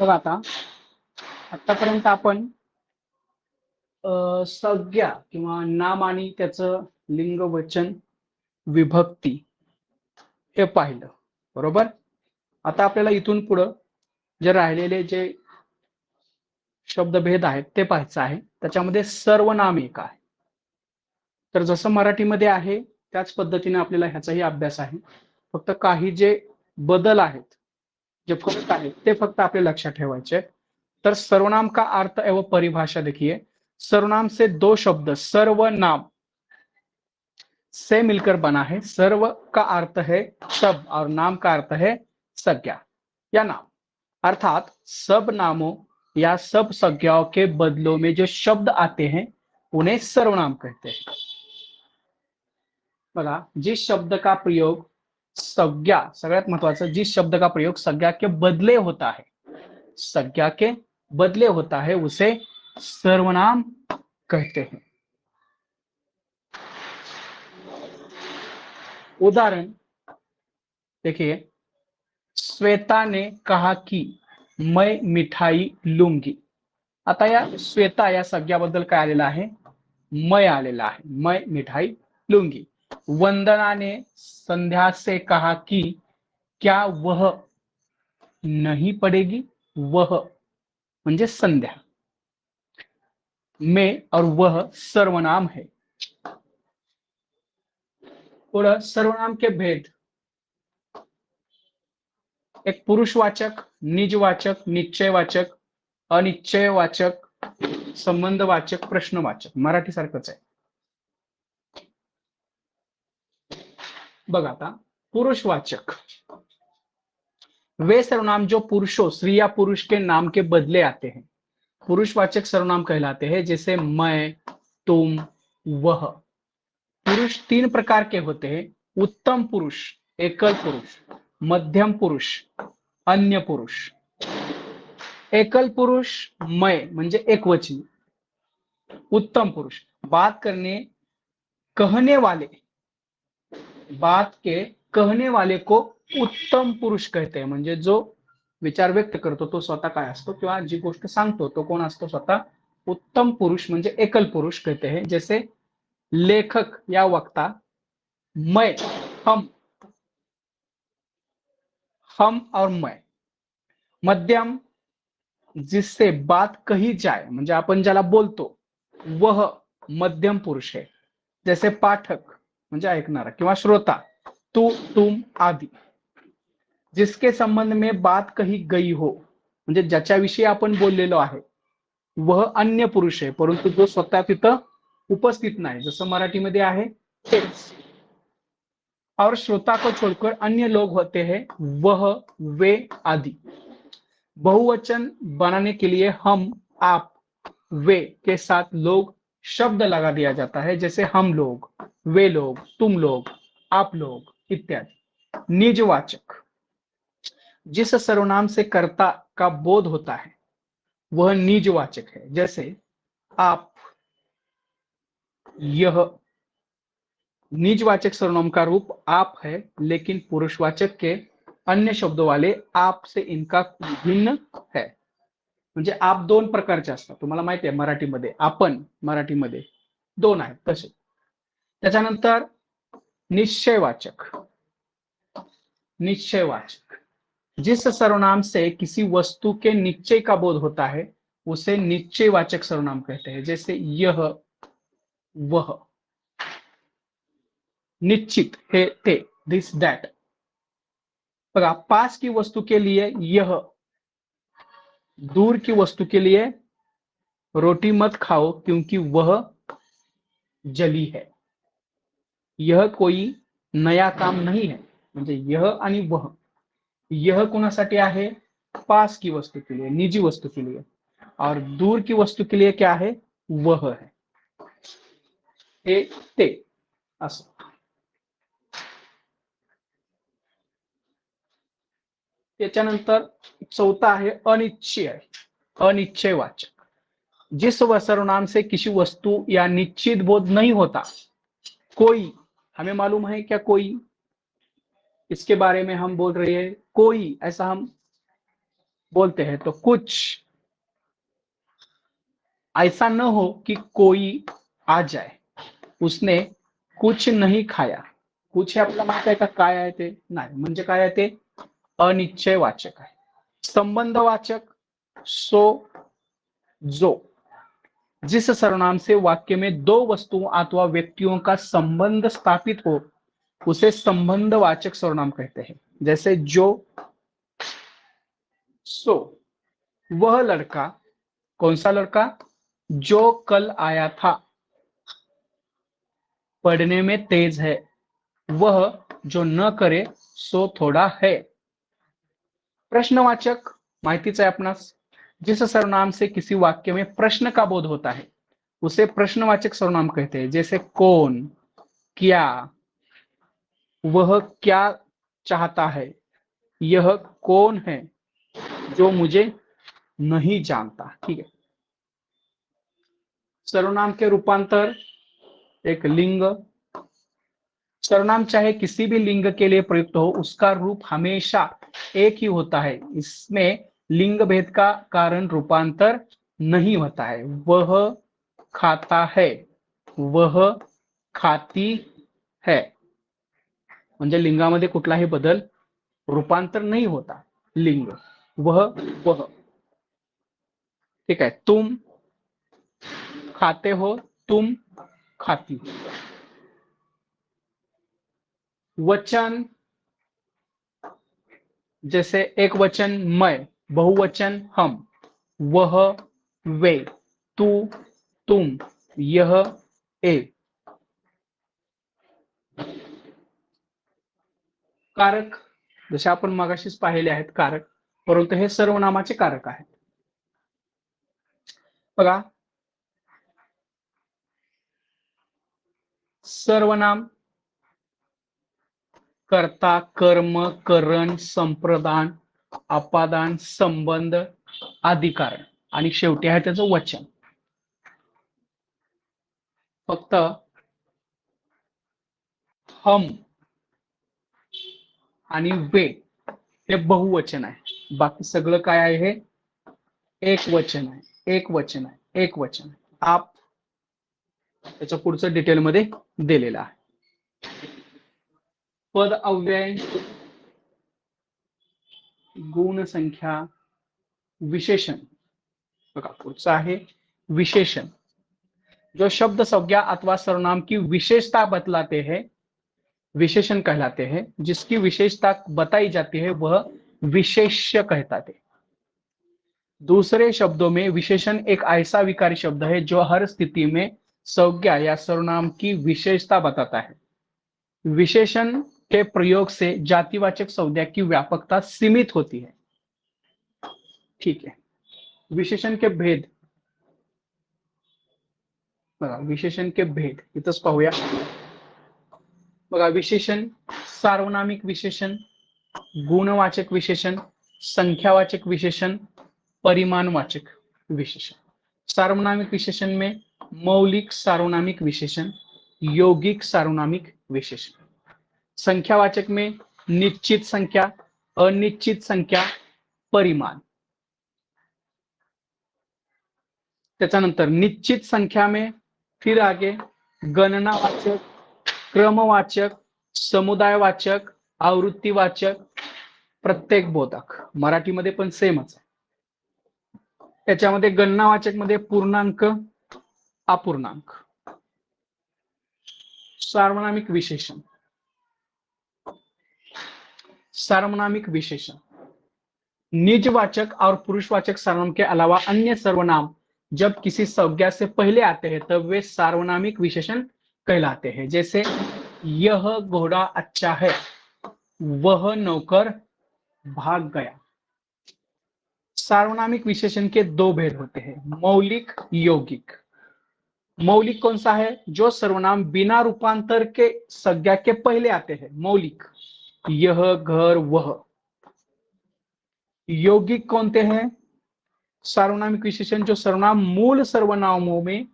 बघा आतापर्यंत आपण संज्ञा किंवा नाम आणि त्याचं लिंग वचन विभक्ती हे पाहिलं बरोबर. आता आपल्याला इथून पुढं जे राहिलेले जे शब्दभेद आहेत ते पाहायचं आहे. त्याच्यामध्ये सर्वनाम एक आहे. तर जसं मराठीमध्ये आहे त्याच पद्धतीने आपल्याला ह्याचाही अभ्यास आहे. फक्त काही जे बदल आहेत, जे फरक आहेत ते फक्त आपल्याला लक्षात ठेवायचे. तर सर्वनाम का अर्थ एवं परिभाषा देखिए. सर्वनाम से दो शब्द सर्वनाम से मिलकर बना है. सर्व का अर्थ है सब और नाम का अर्थ है संज्ञा या नाम. अर्थात सब नामों या सब संज्ञाओं के बदलों में जो शब्द आते हैं उन्हें सर्वनाम कहते हैं. बघा, जिस शब्द का प्रयोग संज्ञा, सगळ्यात महत्वाचं, जिस शब्द का प्रयोग संज्ञा के बदले होता है, संज्ञा के बदले होता है उसे सर्वनाम कहते हैं. उदाहरण देखिए, श्वेता ने कहा कि मैं मिठाई लूंगी. आता या श्वेता या संज्ञाबद्दल काय आलेलं आहे, मैं आलेला आहे. मैं मिठाई लूंगी. वंदना ने संध्या से कहा कि क्या वह नहीं पड़ेगी. वह म्हणजे संध्या. मैं और वह सर्वनाम है. पुढं सर्वनाम के भेद. एक पुरुषवाचक, निजवाचक, निश्चयवाचक, अनिश्चयवाचक, संबंधवाचक, प्रश्नवाचक. मराठी सारखंच आहे. बघा आता पुरुषवाचक वे सर्वनाम जो पुरुषों, स्त्री या पुरुष के नाम के बदले आते हैं पुरुषवाचक सर्वनाम कहलाते हैं. जैसे मैं, तुम, वह. पुरुष तीन प्रकार के होते हैं. उत्तम पुरुष, एकल पुरुष, मध्यम पुरुष, अन्य पुरुष. एकल पुरुष मैं म्हणजे एकवचनी. उत्तम पुरुष बात करने, कहने वाले, बात के कहने वाले को उत्तम पुरुष कहते हैं. म्हणजे जो विचार व्यक्त करतो तो स्वतः काय असतो किंवा जी गोष्ट सांगतो तो कोण असतो, स्वतः. उत्तम पुरुष म्हणजे एकल पुरुष कहते हैं. जैसे लेखक या वक्ता, मैं, हम और मैं. मध्यम जिससे बात कही जाए म्हणजे आपण ज्याला बोलतो वह मध्यम पुरुष है. जैसे पाठक म्हणजे ऐकणारा किंवा श्रोता, तू, तुम आदि. जिसके संबंध में बात कही गई हो म्हणजे ज्याच्याविषयी आपण बोललेलो आहे वह अन्य पुरुष है, परंतु जो स्वतः तिथं उपस्थित नाही, जसं मराठीमध्ये आहे तेच. और श्रोता को छोड़कर अन्य लोग होते हैं वह, वे आदि. बहुवचन बनाने के लिए हम, आप, वे के साथ लोग शब्द लगा दिया जाता है. जैसे हम लोग, वे लोग, तुम लोग, आप लोग इत्यादि. निजवाचक जिस सर्वनाम से कर्ता का बोध होता है वह निजवाचक है. जैसे आप, यह. निजवाचक सर्वनाम का रूप आप है, लेकिन पुरुषवाचक के अन्य शब्दों वाले आप से इनका भिन्न है. म्हणजे आप दोन प्रकारचे असतात. तुम्हाला माहिती आहे मराठीमध्ये आपण, मराठीमध्ये दोन आहेत तसे. त्याच्यानंतर निश्चयवाचक. निश्चयवाचक जिस सर्वनाम से किसी वस्तु के निश्चय का बोध होता है उसे निश्चयवाचक सर्वनाम कहते हैं. जैसे यह, वह. निश्चित है ते, दिस, दैट. बघा, पास की वस्तु के लिए यह, दूर की वस्तु के लिए रोटी मत खाओ क्योंकि वह जली है. यह कोई नया काम नहीं है. म्हणजे यह आणि वह. यह कोणासाठी आहे, पास की वस्तु के लिए, निजी वस्तु के लिए. और दूर की वस्तु के लिए क्या है, वह है. हे ते असं. त्याच्यानंतर चौथा आहे अनिश्चय. अनिश्चयवाचक जिस सर्वनाम से किसी वस्तु या निश्चित बोध नहीं होता. कोई, हमें मालूम है क्या कोई, इसके बारे में हम बोल रहे हैं कोई, ऐसा हम बोलते हैं तो कुछ, ऐसा न हो कि कोई आ जाए, उसने कुछ नहीं खाया. कुछ हे आपल्याला माहित आहे का काय आहे ते? नाही. म्हणजे काय आहे ते? अनिश्चय वाचक आहे. संबंधवाचक सो, जो. जिस सर्वनाम से वाक्य में दो वस्तुओं अथवा व्यक्तियों का संबंध स्थापित हो उसे संबंधवाचक सर्वनाम कहते हैं. जैसे जो, सो. वह लड़का, कौन सा लड़का? जो कल आया था, पढ़ने में तेज है. वह जो न करे सो थोड़ा है. प्रश्नवाचक माहितीच आहे आपणास. जिस सर्वनाम से किसी वाक्य में प्रश्न का बोध होता है उसे प्रश्नवाचक सर्वनाम कहते हैं. जैसे कौन, क्या, वह क्या चाहता है, यह कौन है जो मुझे नहीं जानता. ठीक है. सर्वनाम के रूपांतर, एक लिंग. सर्वनाम चाहे किसी भी लिंग के लिए प्रयुक्त हो, उसका रूप हमेशा एक ही होता है. इसमें लिंग भेद का कारण रूपांतर नहीं होता है. वह खाता है, वह खाती है. म्हणजे लिंगामध्ये कुठलाही बदल, रूपांतर नहीं होता. लिंग वह, वह. ठीक है. तुम खाते हो, तुम खाती हो. वचन, जैसे एक वचन मैं, बहुवचन हम. वह, वे, तू, तुम, यह, ए. कारक, जसे आपण मगाशीच पाहिले आहेत कारक, परंतु हे सर्वनामाचे कारक आहेत. बघा, सर्वनाम कर्ता, कर्म, करण, संप्रदान, अपादान, संबंध, अधिकार आणि शेवटी आहे त्याचं वचन. फक्त हम आणि वे हे बहुवचन आहे. बाकी सगळं काय आहे? हे एक वचन आहे, एक वचन आहे, एक वचन आहे. आप त्याच्या पुढचं डिटेलमध्ये दिलेलं आहे. पद अव्यय, गुण संख्या, विशेषण. बघा पुढचं आहे विशेषण. जो शब्द संज्ञा अथवा सर्वनाम की विशेषता बतलाते हैं विशेषण कहलाते हैं. जिसकी विशेषता बताई जाती है वह विशेष्य कहलाते. दूसरे शब्दों में विशेषण एक ऐसा विकारी शब्द है जो हर स्थिति में संज्ञा या सर्वनाम की विशेषता बताता है. विशेषण के प्रयोग से जातिवाचक संज्ञा की व्यापकता सीमित होती है. ठीक है. विशेषण के भेद, बघा विशेषण के भेद इथंच पाहूया. बघा विशेषण, सार्वनामिक विशेषण, गुणवाचक विशेषण, संख्यावाचक विशेषण, परिमाणवाचक विशेषण. सार्वनामिक विशेषण में मौलिक सार्वनामिक विशेषण, यौगिक सार्वनामिक विशेषण. संख्यावाचक में निश्चित संख्या, अनिश्चित संख्या, परिमाण. त्याच्यानंतर निश्चित संख्या में फिर आगे गणनावाचक, क्रमवाचक, समुदायवाचक, आवृत्तीवाचक, प्रत्येक बोधक. मराठीमध्ये पण सेमच आहे. त्याच्यामध्ये गणनावाचक मध्ये पूर्णांक, अपूर्णांक. सार्वनामिक विशेषण, सार्वनामिक विशेषण निजवाचक और पुरुषवाचक सर्वनाम के अलावा अन्य सर्वनाम जब किसी संज्ञा से पहले आते हैं तब वे सार्वनामिक विशेषण कहलाते हैं. जैसे यह घोड़ा अच्छा है, वह नौकर भाग गया. सार्वनामिक विशेषण के दो भेद होते हैं, मौलिक, यौगिक. मौलिक कौन सा है? जो सर्वनाम बिना रूपांतर के संज्ञा के पहले आते हैं, मौलिक. यह, घर, वह. यौगिक कौनते हैं? सार्वनामिक विशेषण जो सर्वनाम मूल सर्वनामों में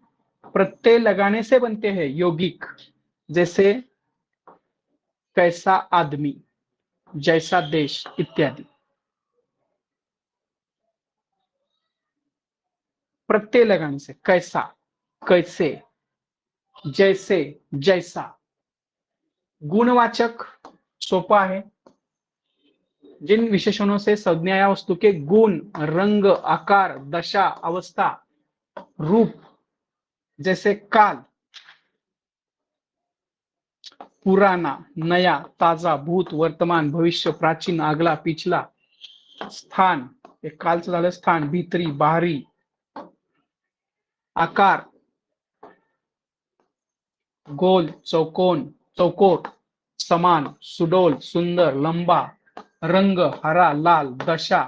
प्रत्यय लगाने से बनते हैं, यौगिक. जैसे कैसा आदमी, जैसा देश इत्यादि. प्रत्यय लगाने से कैसा, कैसे, जैसे, जैसा। गुणवाचक सोपा है। जिन विशेषणों से संज्ञा या वस्तु के गुण, रंग, आकार, दशा, अवस्था, रूप, जैसे काल, पुराना, नया, ताजा, भूत, वर्तमान, भविष्य, प्राचीन, अगला, पिछला, स्थान, एक कालचं झालं स्थान, भीतरी, बाहरी, आकार, गोल, चौकोन, चौकोर, समान, सुडोल, सुंदर, लंबा, रंग, हरा, लाल, दशा,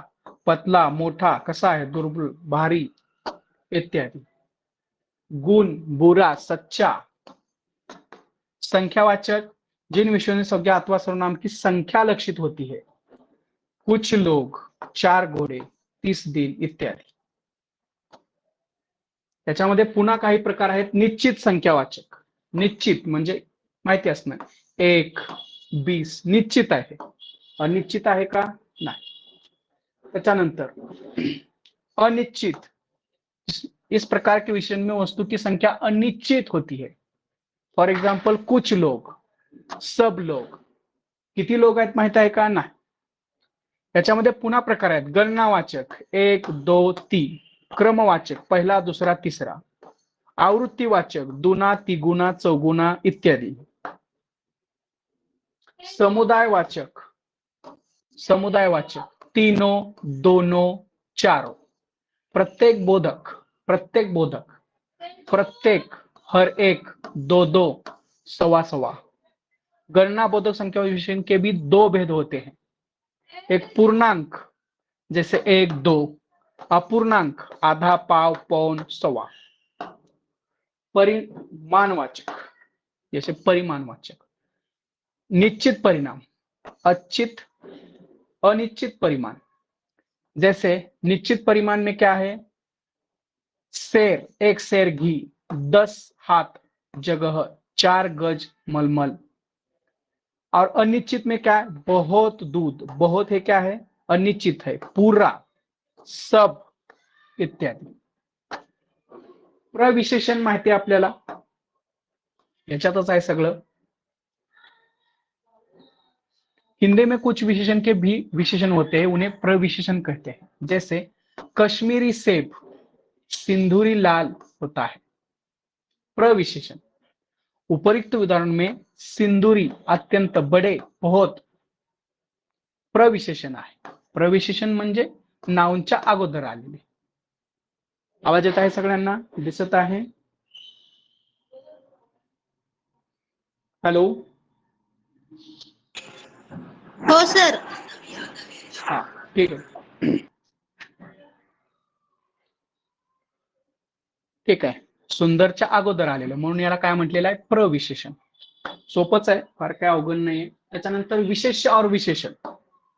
पतला, मोठा, कसा है, दुर्बल, भारी, इत्यादि। गुण, बुरा, सच्चा। संख्यावाचक, जिन विषयों में संज्ञा अथवा सर्वनाम की संख्या लक्षित होती है, कुछ लोग, 4 घोडे, 30 दिन, इत्यादी। त्याच्यामध्ये पुन्हा काही प्रकार आहेत निश्चित संख्यावाचक। निश्चित म्हणजे माहिती असणार, 1, 20 निश्चित आहे, अनिश्चित आहे का, नाही। त्याच्यानंतर अनिश्चित, इस प्रकार के विषय में वस्तु की संख्या अनिश्चित होती है। फॉर एग्जाम्पल कुछ लोग, सब लोग, किती लोग आहेत माहित आहे का, नाही। त्याच्यामध्ये पुन्हा प्रकार आहेत गणनावाचक 1, 2, 3, क्रमवाचक पहिला, दुसरा, तिसरा, आवृत्तीवाचक दुना, तिगुना, चौगुना, इत्यादी। समुदायवाचक, समुदायवाचक तीनों, दोनों, चारों। प्रत्येक बोधक, प्रत्येक बोधक, प्रत्येक, हर एक, दो दो, सवा सवा। गणना बोधक संख्या विशेषण के भी 2 भेद होते हैं, एक पूर्णांक जैसे 1, 2, अपूर्णांक आधा, पाव, पौन, सवा। परिमाणवाचक जैसे परिमाणवाचक, निश्चित परिणाम, अचित, अनिश्चित परिमाण। जैसे निश्चित परिमाण में क्या है, सेर, 1 सेर घी, 10 हाथ जगह, 4 गज मलमल। और अनिश्चित में क्या है, बहुत दूध, बहुत है क्या है, अनिश्चित है, पूरा, सब, इत्यादी। प्रविशेषण माहिती आपल्याला, याच्यातच आहे सगळं। हिंदी में कुछ विशेषण के भी विशेषण होते हैं, उन्हें प्रविशेषण कहते हैं। जैसे कश्मीरी सेब सिंदूरी लाल होता है, प्रविशेषण। उपरोक्त उदाहरण में सिंदूरी अत्यंत बड़े, बहुत, प्रविशेषण आहे। प्रविशेषण म्हणजे नाउनच्या अगोदर आलेले। आवाज येत आहे सगळ्यांना, दिसत आहे? हॅलो, हो सर। हा ठीक आहे, ठीक आहे। सुंदरच्या अगोदर आलेलं म्हणून याला काय म्हटलेलं आहे, प्रविशेषण। सोपच आहे, फार काय अवघड नाहीये। त्याच्यानंतर विशेष्य और विशेषण,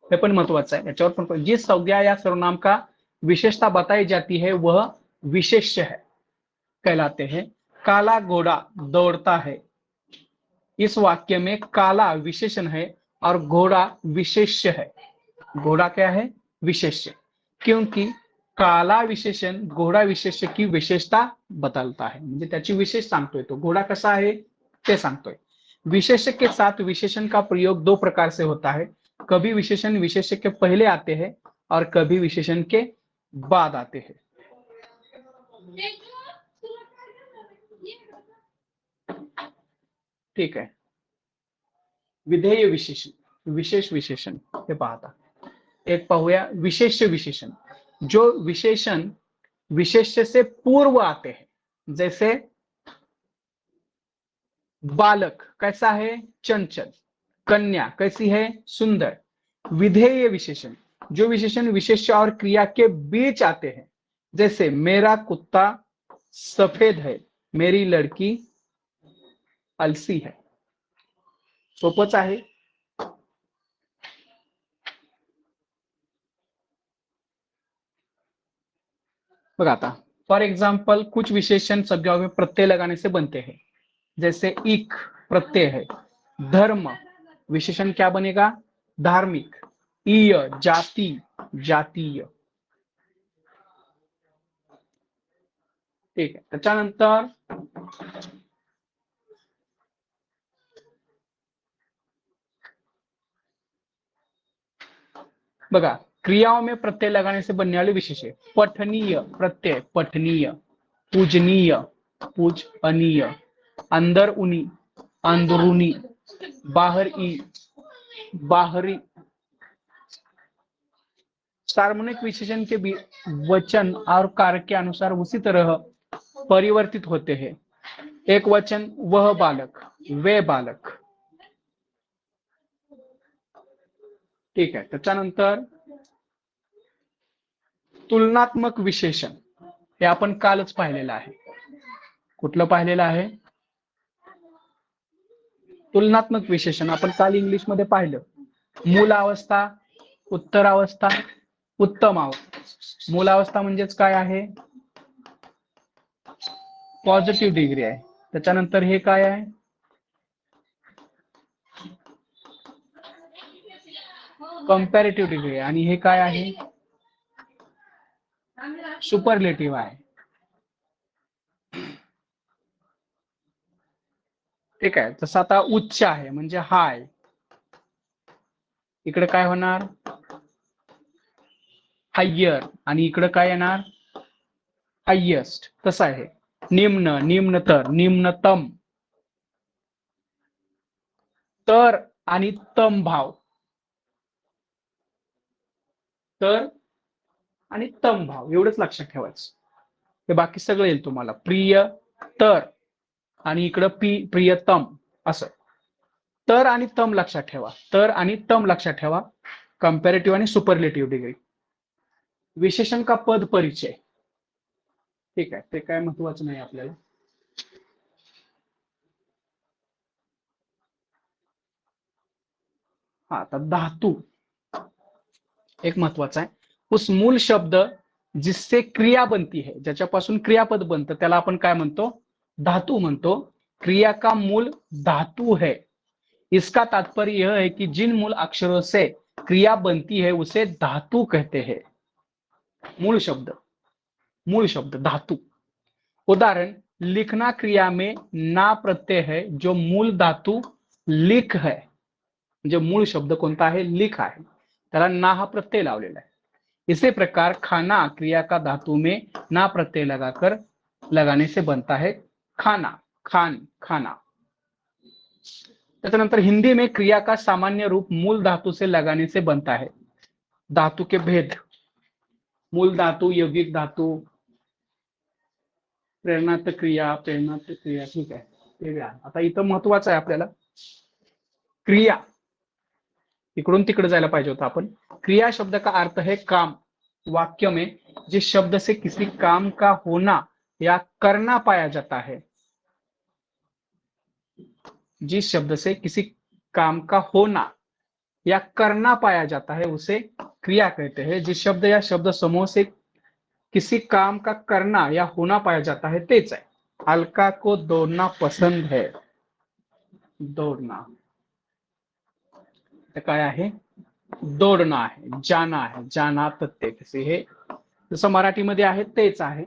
हे पण महत्वाचं आहे, याच्यावर पण जिस संज्ञा या सर्वनाम का विशेषता बताई जाती है वह विशेष्य है, कहलाते हैं। काला घोड़ा दौड़ता है, इस वाक्य में काला विशेषण है और घोड़ा विशेष्य है। घोड़ा क्या है, विशेष्य, क्योंकि काला विशेषण घोड़ा विशेष्य की विशेषता बदलता है, म्हणजे त्याची विशेष सांगतोय, तो घोड़ा कसा आहे ते सांगतोय। विशेष्य के साथ विशेषण का प्रयोग 2 प्रकार से होता है, कभी विशेषण विशेष्य के पहले आते हैं और कभी विशेषण के बाद आते हैं। ठीक आहे। विधेय विशेषण, विशेष विशेषण हे पाहता। एक पाहूया विशेष्य विशेषण, जो विशेषण विशेष्य से पूर्व आते हैं। जैसे बालक कैसा है, चंचल, कन्या कैसी है, सुंदर। विधेय विशेषण, जो विशेषण विशेष्य और क्रिया के बीच आते हैं। जैसे मेरा कुत्ता सफेद है, मेरी लड़की अलसी है। सोपच आहे। बघा आता, फॉर एग्जाम्पल कुछ विशेषण संज्ञाओं में प्रत्यय लगाने से बनते हैं। जैसे इक प्रत्यय है, धर्म विशेषण क्या बनेगा, धार्मिक, ईय जाति, जातीय। ठीक आहे. त्याच्यानंतर बघा, क्रियाओं में प्रत्यय लगाने से बनने वाले विशेष है पठनीय प्रत्यय पठनीय, पूजनीय पूजनीय, अंदर उनी अंदरूनी, बाहर ई बाहरी। सार्वजनिक विशेषण के भी वचन और कारक के अनुसार उसी तरह परिवर्तित होते हैं। एक वचन वह बालक, वे बालक। ठीक आहे. त्याच्यानंतर तुलनात्मक विशेषण हे आपण कालच पाहिलेलं आहे. कुठलं पाहिलेलं आहे? तुलनात्मक विशेषण आपण काल इंग्लिश मध्ये पाहिलं. मूलावस्था, उत्तरावस्था, उत्तम अवस्था. मूलावस्था म्हणजेच काय आहे? पॉझिटिव्ह डिग्री आहे. त्याच्यानंतर हे काय आहे? कंपॅरेटिव्ह डिग्री आहे. आणि हे काय आहे? सुपरलेटिव्ह आहे. ठीक आहे. तसं आता उच्च आहे म्हणजे हाय, इकडे काय होणार? हायर. आणि इकडे काय येणार? हायेस्ट. तसं आहे. निम्न, निम्नतर, निम्नतम. तर आणि तम भाव, तर आणि तम भाव एवढंच लक्षात ठेवायचं. हे बाकी सगळं येईल तुम्हाला. प्रिय तर आणि इकडं प्रियतम असं. तर आणि तम लक्षात ठेवा, तर आणि तम लक्षात ठेवा. कंपॅरेटिव्ह आणि सुपरलेटिव्ह डिग्री. विशेषण का पद परिचय. ठीक आहे, ते काय महत्वाचं नाही आपल्याला. हा, आता धातू एक महत्वाचा आहे. उस मूल शब्द जिससे क्रिया बनती है, ज्याच्यापासून क्रियापद बनतं त्याला आपण काय म्हणतो? धातु म्हणतो. क्रिया का मूल धातु है. इसका तात्पर्य यह है कि जिन मूल अक्षरों से क्रिया बनती है उसे धातु कहते हैं. मूल शब्द धातु. उदाहरण, लिखना क्रिया में ना प्रत्यय है जो मूल धातु लिख है. म्हणजे मूळ शब्द कोणता आहे? लिख आहे. त्याला ना हा प्रत्यय लावलेला आहे. इसी प्रकार खाना क्रिया का धातु में ना प्रत्यय लगाने से बनता है खाना, खान, खाना. त्यानंतर हिंदी में क्रिया का सामान्य रूप मूल धातु से लगाने से बनता है. धातु के भेद, मूल धातु, यौगिक धातु, प्रेरणार्थ क्रिया. ठीक आहे, ते आता इथं महत्वाचं आहे आपल्याला. क्रिया इकडून तिकडे जायला पाहिजे होतं आपण. क्रिया शब्द का अर्थ है काम. वाक्य में जिस शब्द से किसी काम का होना या करना पाया जाता है, जिस शब्द से किसी काम का होना या करना पाया जाता है उसे क्रिया कहते हैं. जिस शब्द या शब्द समूह से किसी काम का करना या होना पाया जाता है तेच आहे. अलका को दौड़ना पसंद है. दौड़ना काय आहे? दौड़ना आहे, जाना आहे, जाना तत्ते कसे. हे जसं मराठीमध्ये आहे तेच आहे.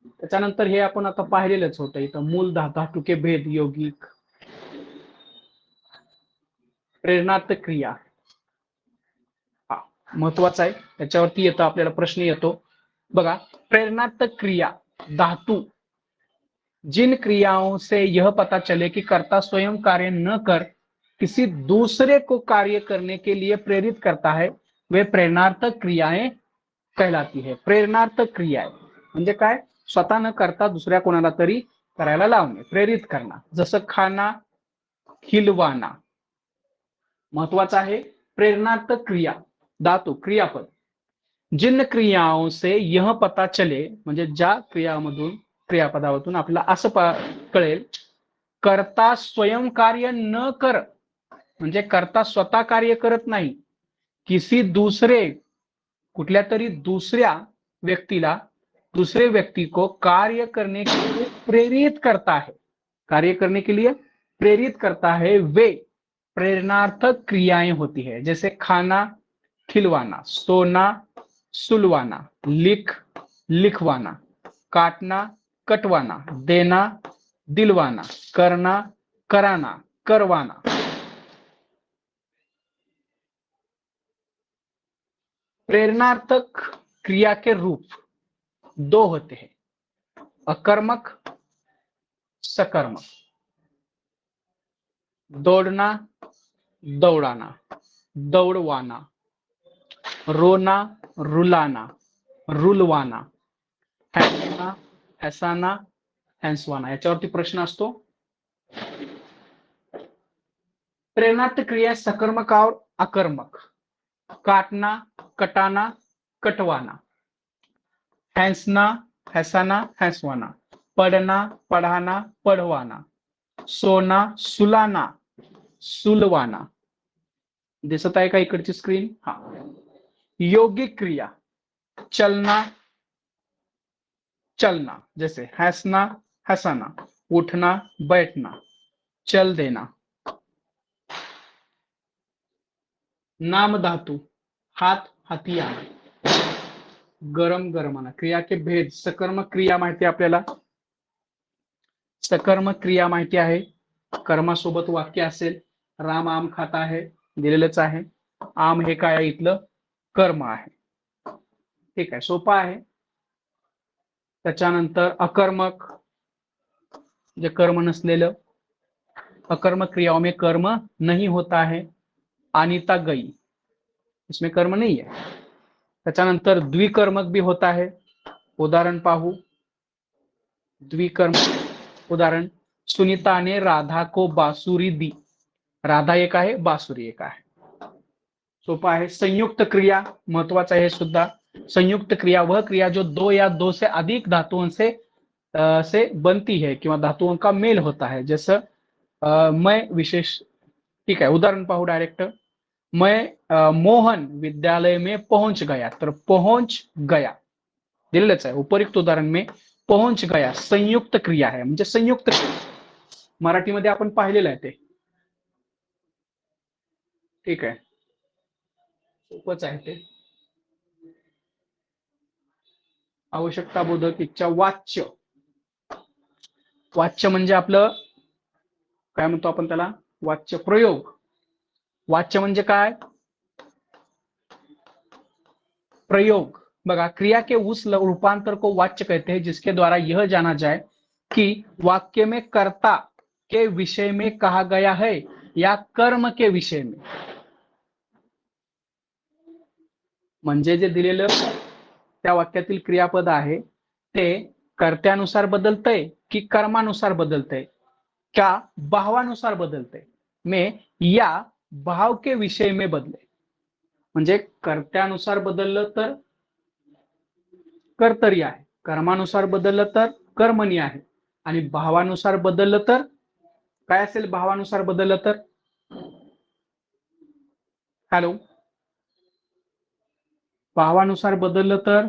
त्याच्यानंतर हे आपण आता पाहिलेलंच होतं इथं. मूल धातु के भेद, यौगिक, प्रेरणार्थ क्रिया. हा महत्वाचा आहे. त्याच्यावरती येतं आपल्याला प्रश्न येतो. बघा, प्रेरणार्थ क्रिया धातु जिन क्रियाओं से यह पता चले कि कर्ता स्वयं कार्य न कर किसी दूसरे को कार्य करने के लिए प्रेरित करता है वे प्रेरणार्थक क्रियाएं कहलाती है. प्रेरणार्थक क्रिया म्हणजे काय? स्वतः न करता दुसऱ्या कोणाला तरी करायला लावणे, प्रेरित करना. जसं खाना, खिलवाना. महत्वाचा आहे. प्रेरणार्थक क्रिया धातु क्रियापद. जिन क्रियाओं से यह पता चले म्हणजे ज्या क्रियामधून, क्रियापदावरून आपल्याला असं कळेल कर्ता स्वयं कार्य न कर म्हणजे कर्ता स्वतः कार्य करत नाही, किसी दूसरे कुठल्या तरी दुसऱ्या व्यक्तीला, दूसरे व्यक्ति को कार्य करने के लिए प्रेरित करता है. कार्य करने के लिए प्रेरित करता है वे प्रेरणार्थक क्रियाएं होती है. जैसे खाना, खिलवाना, सोना, सुलवाना, लिखवाना, काटना, कटवाना, देना दिलवाना, करना कराना, करवाना। प्रेरणार्थक क्रिया के रूप दो होते हैं, अकर्मक, सकर्मक। दौड़ना, दौड़ाना, दौड़वाना, रोना, रुलाना, रुलवाना, हॅसना, हॅसाना, हॅसवाना। याच्यावरती प्रश्न असतो। प्रेरणार्थ क्रिया सकर्मक और अकर्मक। काटना, कटाना, कटवाना, हंसना, हंसाना, हंसवाना, पढ़ना, पढ़ाना, पढ़वाना, सोना, सुलाना, सुलवाना। दिसत आहे का इकडची स्क्रीन? हा। यौगिक क्रिया चलना, चलना, जैसे हंसना, हंसाना, उठना, बैठना, चल देना। नाम धातु हाथ, हाती आना, गरम गरमाना। क्रिया के भेद सकर्मक क्रिया माहिती आपल्याला, सकर्मक क्रिया माहिती आहे, कर्मासोबत वाक्य असेल, राम आम खाता आहे, दिलेलंच आहे। आम हे काय आहे? इथलं कर्म आहे। ठीक आहे, सोपा आहे। त्याच्यानंतर अकर्मक, जे कर्म नसलेलं, अकर्मक क्रियाओं में कर्म नहीं होता है। अनिता गई, इसमें कर्म नहीं है। त्याच्यानंतर द्विकर्मक भी होता है, उदाहरण पाहू। द्विकर्मक उदाहरण, सुनीता ने राधा को बांसुरी दी। राधा एक आहे, बांसुरी एक आहे। सोपा आहे। संयुक्त क्रिया महत्वाचा है सुद्धा। संयुक्त क्रिया वह क्रिया जो दो या दो से अधिक धातुओं से बनती है किंवा धातुओं का मेल होता है, जैसे मैं विशेष। ठीक आहे, उदाहरण पाहू डायरेक्ट। मैं मोहन विद्यालय में पहुंच गया, तर पहुंच गया दिलेलंच आहे। उपयुक्त उदाहरण में पहुंच गया संयुक्त क्रिया आहे, म्हणजे संयुक्त मराठीमध्ये आपण पाहिलेलं आहे ते। ठीक आहे, सोपच आहे ते। आवश्यकता बोधक इच्छा वाच्य, वाच्य म्हणजे आपलं काय म्हणतो आपण त्याला? वाच्य प्रयोग। वाच्य म्हणजे काय? प्रयोग। बघा, क्रिया के उस रूपांतर को वाच्य कहते हैं जिसके द्वारा यह जाना जाए कि वाक्य में कर्ता के विषय में कहा गया है या कर्म के विषय में। म्हणजे जे दिलेलं त्या वाक्यातील क्रियापद आहे ते कर्त्यानुसार बदलतंय की कर्मानुसार बदलतंय, क्या भावानुसार बदलतंय, में या भाव के विषय में बदले। म्हणजे कर्त्यानुसार बदललं तर कर्तरी आहे, कर्मानुसार बदललं तर कर्मणी आहे, आणि भावानुसार बदललं तर काय असेल? भावानुसार बदललं तर हॅलो, भावानुसार बदललं तर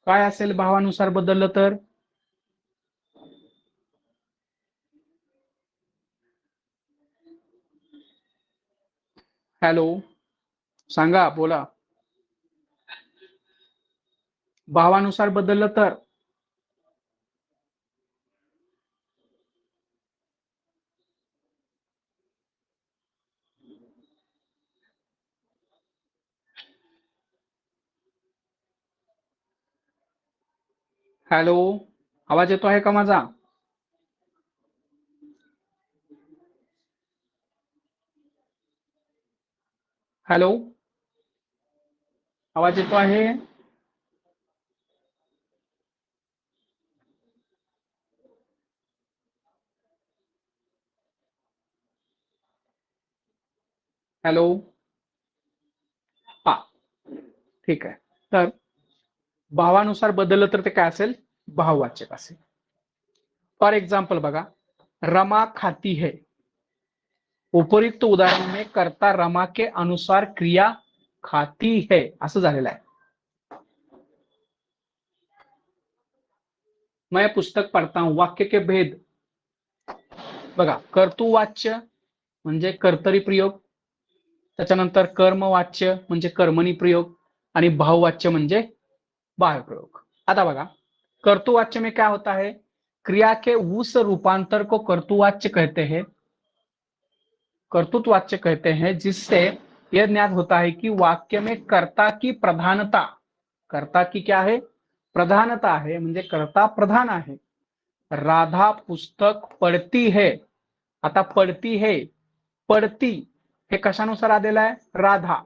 काय असेल? भावानुसार बदललं तर हॅलो, सांगा, बोला। भावानुसार बदललं तर हॅलो, आवाज येतो आहे का माझा? हॅलो, आवाज येतो आहे? हॅलो, हा, ठीक आहे। तर भावानुसार बदललं तर ते काय असेल? भाववाचक असेल। फॉर एग्जाम्पल बघा, रमा खाती है, उपयुक्त उदाहरण में कर्ता रमा के अनुसार क्रिया खाती है असं झालेलं आहे। मैं पुस्तक पढ़ता हूं, वाक्य के भेद बघा, कर्तुवाच्य म्हणजे कर्तरी प्रयोग, त्याच्यानंतर कर्मवाच्य म्हणजे कर्मणी प्रयोग, आणि भाववाच्य म्हणजे बाह्य प्रयोग। आता बघा, कर्तुवाच्य में क्या होता है, क्रिया के उस रूपांतर को कर्तुवाच्य कहते हैं, कर्तृत्ववाच्य कहते हैं, जिससे यह ज्ञात होता है कि वाक्य में कर्ता की प्रधानता, कर्ता की क्या है, प्रधानता है, म्हणजे कर्ता प्रधान आहे। राधा पुस्तक पढ़ती है, आता पढ़ती है, पढ़ती हे कशानुसार आलेलं आहे, राधा।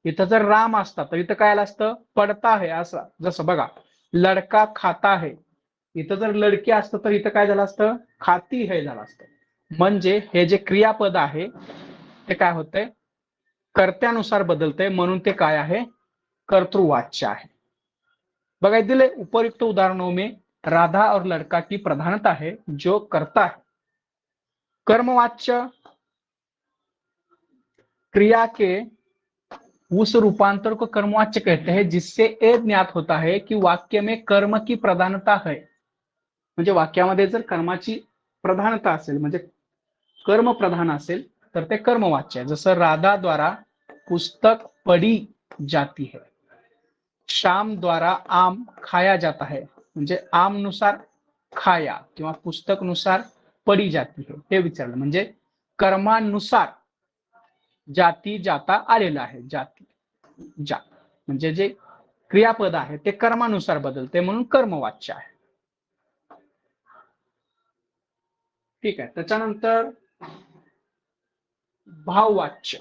इथं जर राम असता तर इथं काय आलं असतं, पडता है असं। जसं बघा, लडका खाता है, इथं जर लडकी असतं तर इथं काय झालं असतं, खाती है झालं असतं। म्हणजे हे जे क्रियापद आहे ते काय होतंय, कर्त्यानुसार बदलतंय, म्हणून ते काय आहे, कर्तृवाच्य आहे। बघा दिले उपयुक्त उदाहरणों में राधा और लड़का की प्रधानता है जो करता है। कर्मवाच्य क्रिया के उस रूपांतर को कर्मवाच्य कहते हैं, जिससे ये ज्ञात होता है कि वाक्य में कर्म की प्रधानता है। म्हणजे वाक्यामध्ये जर कर्माची प्रधानता असेल, म्हणजे कर्म प्रधान असेल तर ते कर्मवाच्य आहे। जसं राधा द्वारा पुस्तक पढ़ी जाती है, श्याम द्वारा आम खाया जाता है, म्हणजे आम नुसार खाया किंवा पुस्तक नुसार पढ़ी जाती है हे विचारलं, म्हणजे कर्मानुसार जाती जाता आलेला आहे। जाती जा म्हणजे जे क्रियापद आहे ते कर्मानुसार बदलते, म्हणून कर्मवाच्य आहे। ठीक आहे, त्याच्यानंतर भाववाच्य।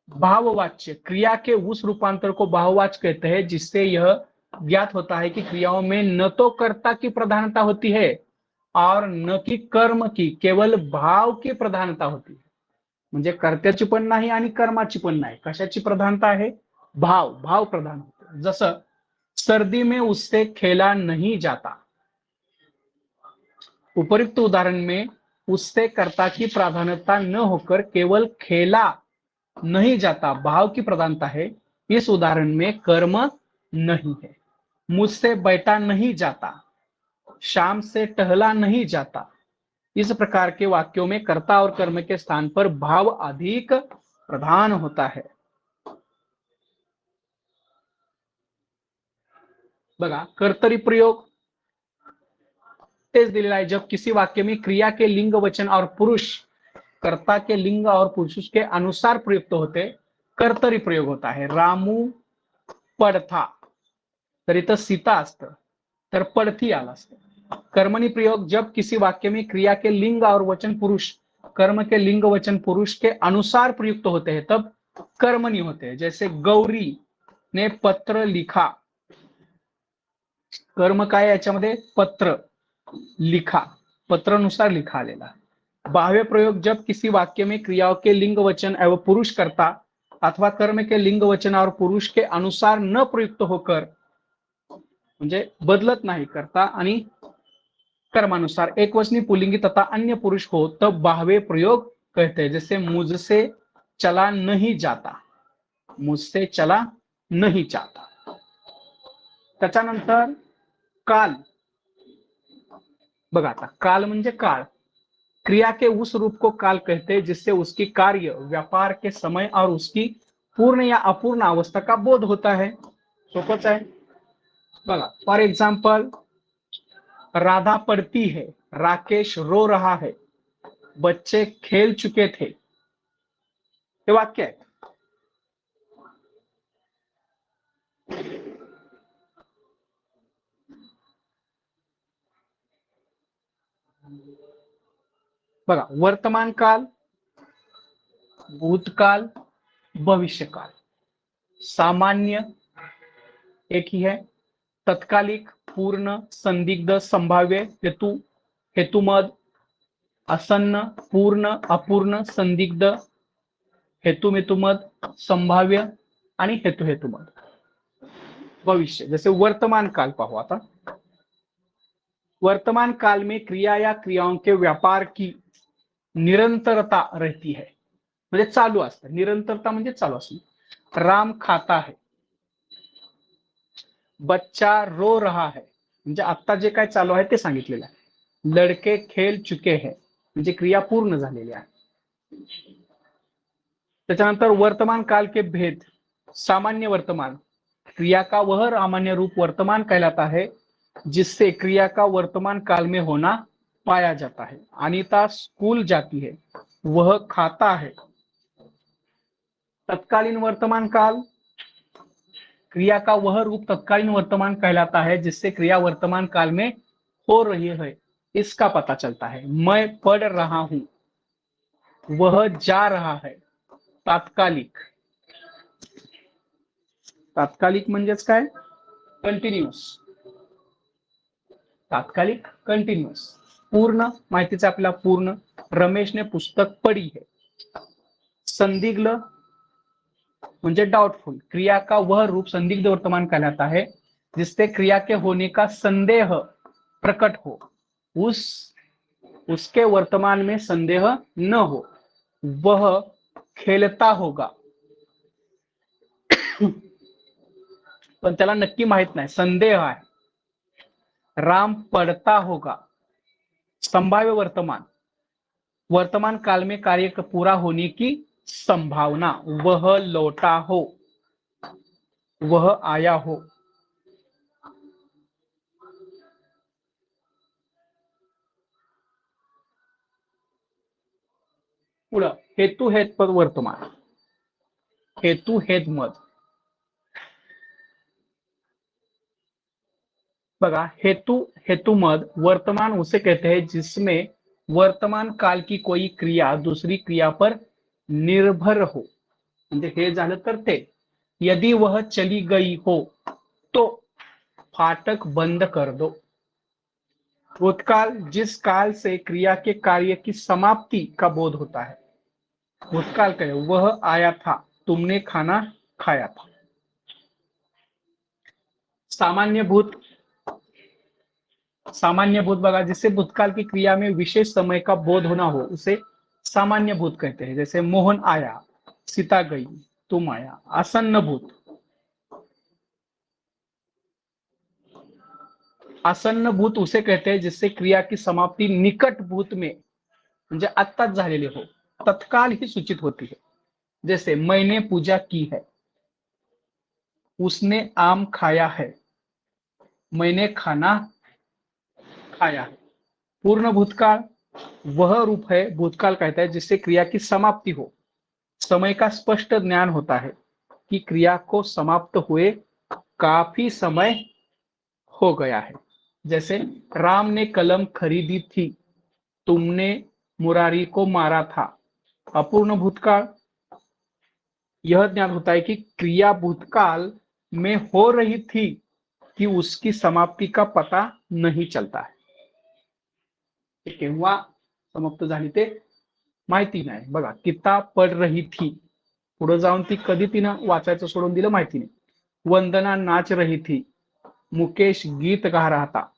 भाववाच्य क्रिया के उस रूपांतर को भाववाच्य कहते हैं, जिससे यह ज्ञात होता है कि क्रियाओं में न तो कर्ता की प्रधानता होती है और न कि कर्म की, केवल भाव की प्रधानता होती है। म्हणजे कर्त्याची पण नाही आणि कर्माची पण नाही, कशाची प्रधानता आहे, भाव, भाव प्रधान होते। जसं सर्दी में उससे खेला नहीं जाता, उपयुक्त उदाहरण में उससे कर्ता की प्राधान्यता न होकर केवल खेला नहीं जाता भाव की प्रधानता है, इस उदाहरण में कर्म नहीं है। मुझसे बैठा नहीं जाता, शाम से टहला नहीं जाता, इस प्रकार के वाक्यों में कर्ता और कर्म के स्थान पर भाव अधिक प्रधान होता है। बघा, कर्तरी प्रयोग तेज दिलेला आहे, जब किसी वाक्य में क्रिया के लिंग वचन और पुरुष कर्ता के लिंग और पुरुष के अनुसार प्रयुक्त होते, कर्तरी प्रयोग होता है। रामू पडथा, तर इथं सीता असतं तर पडथी आला असतं। कर्मणी प्रयोग, जब किसी वाक्य में क्रिया के लिंग और वचन पुरुष कर्म के लिंग वचन पुरुष के अनुसार प्रयुक्त होते हैं, तब कर्मणी होते हैं। जैसे गौरी ने पत्र लिखा, कर्म काय याच्यामध्ये, पत्र लिखा, पत्रानुसार लिखा आलेला। बाह्य प्रयोग, जब किसी वाक्य में क्रियाओं के लिंग वचन एवं पुरुष कर्ता अथवा कर्म के लिंग वचन और पुरुष के अनुसार न प्रयुक्त होकर, म्हणजे बदलत नाही कर्ता आणि कर्मानुसार, एक वचनी पुल्लिंगी तथा अन्य पुरुष हो, तब बाह्य प्रयोग कहते हैं। जैसे मुझसे चला नहीं जाता, मुझसे चला नहीं जाता। त्याच्यानंतर काल, बघा आता काल म्हणजे काळ, क्रिया के उस रूप को काल कहते हैं जिससे उसकी कार्य व्यापार के समय और उसकी पूर्ण या अपूर्ण अवस्था का बोध होता है। सोपच आहे बघा, फॉर एग्जाम्पल राधा पढ़ती है, राकेश रो रहा है, बच्चे खेल चुके थे, हे वाक्य आहे। बघा, वर्तमान काल, भूतकाल, भविष्यकाल, सामान्य एक ही है, तत्कालिक, पूर्ण, संदिग्ध, संभाव्य, हेतु, हेतुमद, आसन्न, पूर्ण, अपूर्ण, संदिग्ध, हेतुमेतुमद, संभाव्य आणि हेतु हेतुमद। भविष्य, जैसे वर्तमान काल पाहू आता। वर्तमान काल में क्रिया या क्रियाओं के व्यापार की निरंतरता रहती है, म्हणजे चालू असतं, निरंतरता म्हणजे चालू असतं। राम खाता है, बच्चा रो रहा है, म्हणजे आता जे काय चालू आहे ते सांगितलेलं आहे। लड़के खेल चुके हैं, म्हणजे क्रिया पूर्ण झालेली आहे। त्याच्यानंतर वर्तमान काल के भेद। सामान्य वर्तमान, क्रिया का वह सामान्य रूप वर्तमान कहलाता है जिससे क्रिया का वर्तमान काल में होना पाया जाता है। अनीता स्कूल जाती है, वह खाता है। तत्कालीन वर्तमान काल, क्रिया का वह रूप तत्कालीन वर्तमान कहलाता है जिससे क्रिया वर्तमान काल में हो रही है इसका पता चलता है। मैं पढ़ रहा हूं, वह जा रहा है। तात्कालिक, तात्कालिक म्हणजेच काय? कंटिन्यूअस, तात्कालिक कंटिन्यूअस। पूर्ण माहितीचा आपला पूर्ण, रमेश ने पुस्तक पढ़ी है। संदिग्ध म्हणजे डाउटफुल, क्रिया का वह रूप संदिग्ध वर्तमान कहलाता है जिससे क्रिया के होने का संदेह प्रकट हो, उसके वर्तमान में संदेह न हो। वह खेलता होगा, पण त्याला नक्की माहित नाही, संदेह आहे। राम पढ़ता होगा, संभाव्य वर्तमान, वर्तमान काल में कार्य पूरा होने की संभावना। वह लौटा हो, वह आया हो। पुढं हेतू हेत पद वर्तमान, हेतु हेत मद बघा। हेतु हेतु मद वर्तमान उसे कहते हैं जिसमें वर्तमान काल की कोई क्रिया दूसरी क्रिया पर निर्भर हो, म्हणजे हे झालं तर ते। यदि वह चली गई हो तो फाटक बंद कर दो। भूतकाल, जिस काल से क्रिया के कार्य की समाप्ति का बोध होता है। भूतकाल कहे, वह आया था, तुमने खाना खाया था। सामान्य भूत, सामान्य भूत बघा, जिससे भूतकाल की क्रिया में विशेष समय का बोध होना हो उसे सामान्य भूत कहते हैं। जैसे मोहन आया, सीता गई, तुम आया। आसन्न भूत, आसन्न भूत उसे कहते हैं जिससे क्रिया की समाप्ति निकट भूत में म्हणजे आत्ताच झालेली हो, तत्काल ही सूचित होती है। जैसे मैंने पूजा की है, उसने आम खाया है, मैंने खाना खाया है। पूर्ण भूतकाल वह रूप है भूतकाल कहता है जिससे क्रिया की समाप्ति हो, समय का स्पष्ट ज्ञान होता है कि क्रिया को समाप्त हुए काफी समय हो गया है। जैसे राम ने कलम खरीदी थी, तुमने मुरारी को मारा था। अपूर्ण भूतकाल, यह ज्ञान होता है कि क्रिया भूतकाल में हो रही थी कि उसकी समाप्ति का पता नहीं चलता है, केव्हा समाप्त झाली ते माहिती नाही। बघा, किताब पढ़ रही थी, पुढे जाऊन ती कधी तिनं वाचायचं सोडून दिलं माहिती नाही। वंदना नाच रही थी, मुकेश गीत गा रहा था।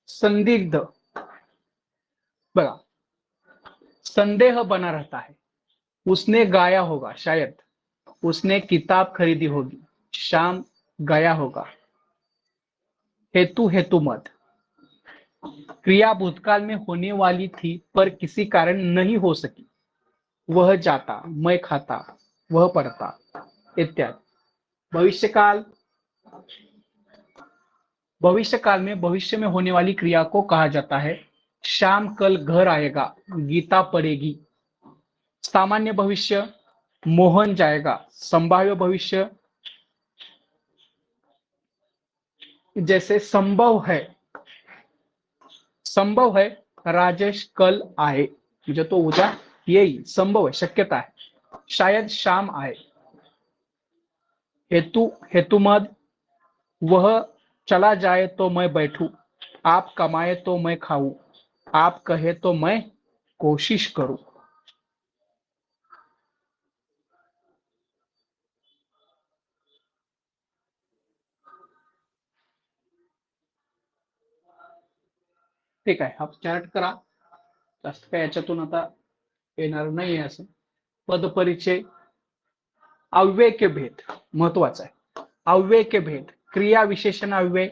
संदिग्ध बघा, संदेह बना रहता है। उसने गाया होगा, शायद। उसने किताब खरीदी होगी, शाम गया होगा। हेतु हेतु मत, क्रिया भूतकाल में होने वाली थी पर किसी कारण नहीं हो सकी। वह जाता, मैं खाता, वह पढ़ता इत्यादि। भविष्यकाल, भविष्यकाल में भविष्य में होने वाली क्रिया को कहा जाता है श्याम कल घर आएगा, गीता पढ़ेगी। सामान्य भविष्य, मोहन जाएगा। संभाव्य भविष्य, जैसे संभव है, संभव है राजेश कल आए, म्हणजे तो उद्या येईल, संभव है, शक्यता है। शायद शाम आए। हेतु हेतुमद, वह चला जाए तो मैं बैठूं, आप कमाए तो मैं खाऊं, आप कहे तो मैं कोशिश करूं। ठीक आहे, हा चार्ट करा, जास्त काय याच्यातून आता येणार नाही असं। पदपरिचय, अव्यय के भेद महत्वाचा आहे। अव्यय के भेद, क्रिया विशेषण अव्यय,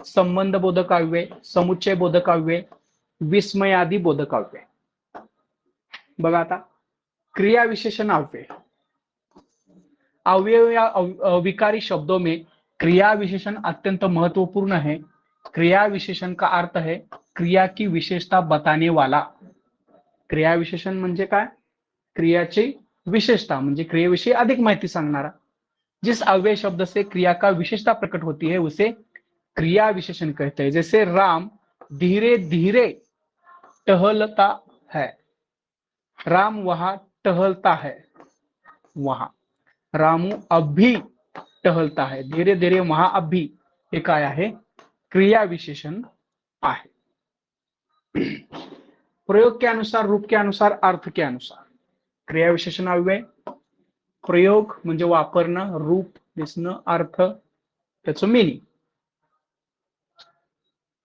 संबंध बोधक अव्यय, समुच्चय बोधक अव्यय, विस्मयादी बोधक अव्यय. बघा आता क्रिया विशेषण अव्यय. अव्यय या विकारी शब्दों में क्रिया विशेषण अत्यंत महत्वपूर्ण है. क्रिया विशेषण का अर्थ है क्रिया की विशेषता बताने वाला. क्रिया विशेषण म्हणजे काय? क्रियाची विशेषता म्हणजे क्रियेविषयी अधिक माहिती सांगणारा. जिस अव्यय शब्द से क्रिया का विशेषता प्रकट होती है उसे क्रिया विशेषण कहते हैं. जैसे राम धीरे धीरे टहलता है. राम वहां टहलता है. वहां रामू अभी टहलता है. धीरे धीरे वहां अभी हे काय आहे? क्रिया विशेषण आहे. प्रयोग के अनुसार, रूप के अनुसार, अर्थ के अनुसार. क्रिया विशेषण अव्यय. प्रयोग म्हणजे वापरणं, रूप दिसणं, अर्थ त्याचं मिनिंग.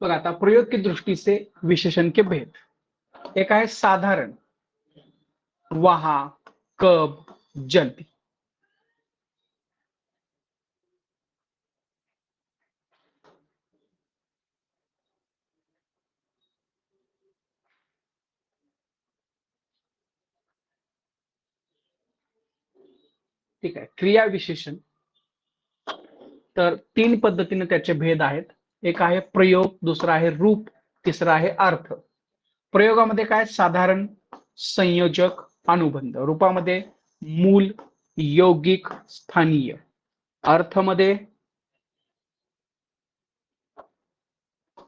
बघा आता प्रयोग की दृष्टि से विशेषण के भेद. एक आहे साधारण, वहां, कब, जल्दी. ठीक आहे. क्रिया विशेषण तर तीन पद्धतीने त्याचे भेद आहेत. एक आहे प्रयोग, दुसरा आहे रूप, तिसरा आहे अर्थ. प्रयोगामध्ये काय? साधारण, संयोजक, अनुबंध. रूपामध्ये मूल, यौगिक, स्थानीय. अर्थमध्ये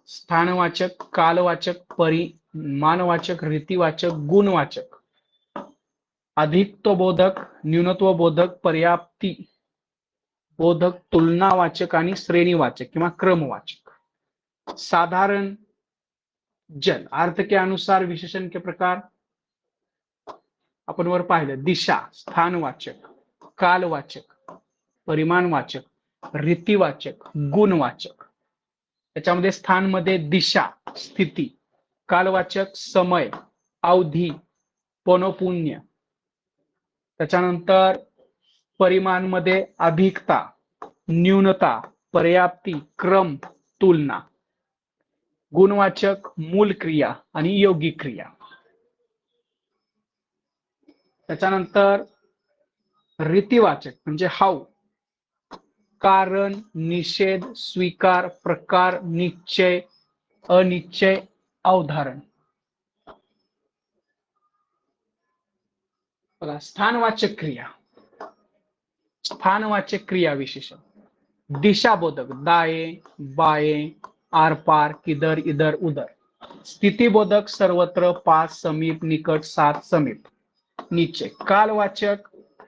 स्थानवाचक, कालवाचक, परिमाणवाचक, रीतिवाचक, गुणवाचक. अधिकत्वबोधक, न्यूनत्वबोधक, पर्याप्ती बोधक, तुलनावाचक आणि श्रेणीवाचक किंवा क्रमवाचक. साधारण जल. अर्थ के अनुसार विशेषण के प्रकार आपण वर पाहिलं. दिशा, स्थानवाचक, कालवाचक, परिमाणवाचक, रीतिवाचक, गुणवाचक. त्याच्यामध्ये स्थानमध्ये दिशा, स्थिती. कालवाचक समय, अवधी, पौनःपुन्य. त्याच्यानंतर परिमाणमध्ये अधिकता, न्यूनता, पर्याप्ती, क्रम, तुलना. गुणवाचक मूल क्रिया आणि यौगिक क्रिया. त्याच्यानंतर रीतिवाचक म्हणजे हाव, कारण, निषेध, स्वीकार, प्रकार, निश्चय, अनिश्चय, अवधारण. बघा स्थानवाचक क्रिया. स्थानवाचक क्रिया विशेषण. दिशाबोधक, दाएं, बाएं, आर पार, किधर, इधर, उधर. स्थितिबोधक, सर्वत्र, पास, समीप, निकट, साथ, समीप, नीचे. कालवाचक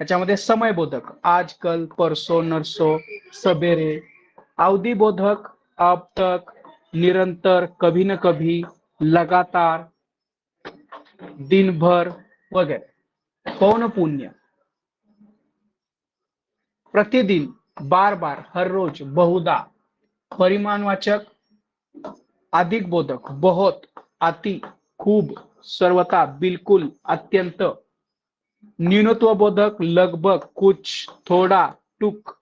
याच्यामध्ये समयबोधक, आज, कल, परसो, नरसो, सबेरे. अवधिबोधक, अब तक, निरंतर, कभी न कभी, लगातार, दिन भर वगैरे. पौनःपुन्य प्रतिदिन, बार बार, हर रोज, बहुधा. परिमाणवाचक अधिक बोधक, बहुत, अति, खूब, सर्वथा, बिल्कुल, अत्यंत. न्यूनत्व बोधक, लगभग, कुछ, थोड़ा, टुक.